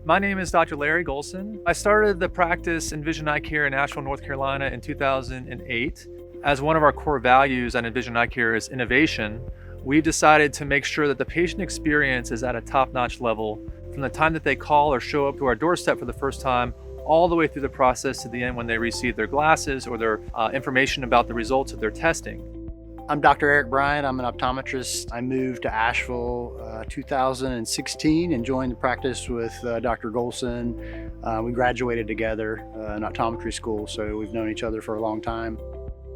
My name is Dr. Larry Golson. I started the practice Envision Eyecare in Asheville, North Carolina in 2008. As one of our core values at Envision Eyecare is innovation, we've decided to make sure that the patient experience is at a top-notch level from the time that they call or show up to our doorstep for the first time, all the way through the process to the end when they receive their glasses or their information about the results of their testing. I'm Dr. Bryant. I'm an optometrist. I moved to Asheville 2016 and joined the practice with Dr. Golson. We graduated together in optometry school, so we've known each other for a long time.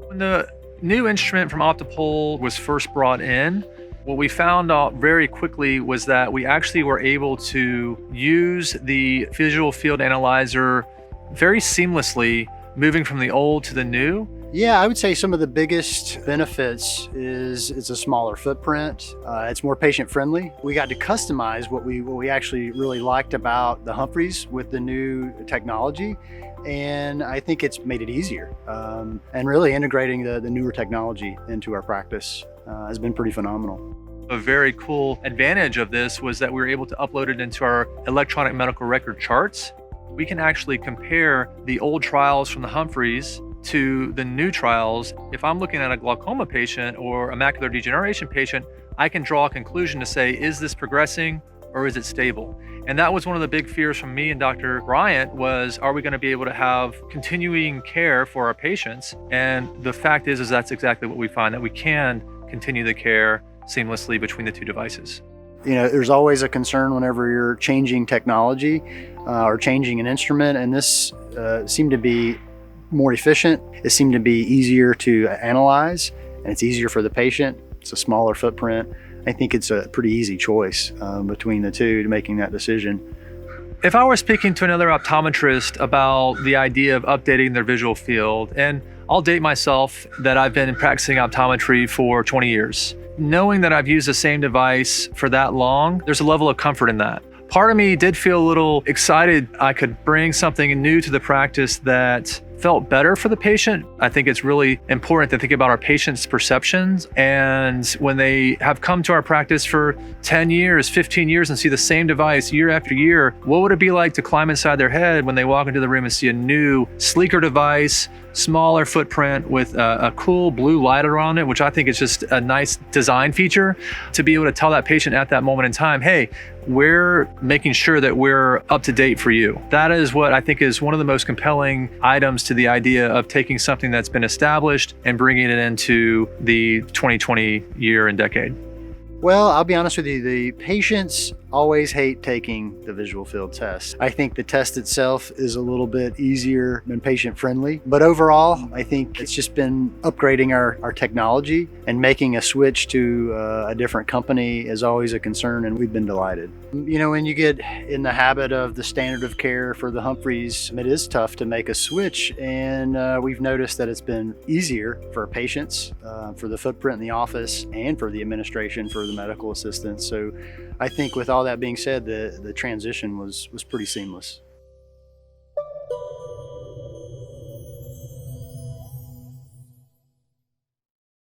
When the new instrument from Optopol was first brought in, what we found out very quickly was that we actually were able to use the visual field analyzer very seamlessly, moving from the old to the new. Yeah, I would say some of the biggest benefits is it's a smaller footprint. It's more patient friendly. We got to customize what we actually really liked about the Humphreys with the new technology. And I think it's made it easier. And really integrating the newer technology into our practice has been pretty phenomenal. A very cool advantage of this was that we were able to upload it into our electronic medical record charts. We can actually compare the old trials from the Humphreys to the new trials. If I'm looking at a glaucoma patient or a macular degeneration patient, I can draw a conclusion to say, is this progressing or is it stable? And that was one of the big fears from me and Dr. Bryant was, are we going to be able to have continuing care for our patients? And the fact is that's exactly what we find, that we can continue the care seamlessly between the two devices. You know, there's always a concern whenever you're changing technology or changing an instrument, and this seemed to be more efficient. It seemed to be easier to analyze, and it's easier for the patient. It's a smaller footprint. I think it's a pretty easy choice between the two to making that decision. If I were speaking to another optometrist about the idea of updating their visual field, and I'll date myself that I've been practicing optometry for 20 years. Knowing that I've used the same device for that long, there's a level of comfort in that. Part of me did feel a little excited I could bring something new to the practice that felt better for the patient. I think it's really important to think about our patients' perceptions. And when they have come to our practice for 10 years, 15 years and see the same device year after year, what would it be like to climb inside their head when they walk into the room and see a new, sleeker device, smaller footprint with a cool blue light around it, which I think is just a nice design feature to be able to tell that patient at that moment in time, hey, we're making sure that we're up to date for you. That is what I think is one of the most compelling items to the idea of taking something that's been established and bringing it into the 2020 year and decade. Well, I'll be honest with you, the patients always hate taking the visual field test. I think the test itself is a little bit easier and patient friendly, but overall, I think it's just been upgrading our technology, and making a switch to a different company is always a concern, and we've been delighted. You know, when you get in the habit of the standard of care for the Humphreys, it is tough to make a switch, and we've noticed that it's been easier for patients, for the footprint in the office, and for the administration, for the medical assistants. So I think with all that being said, the transition was pretty seamless.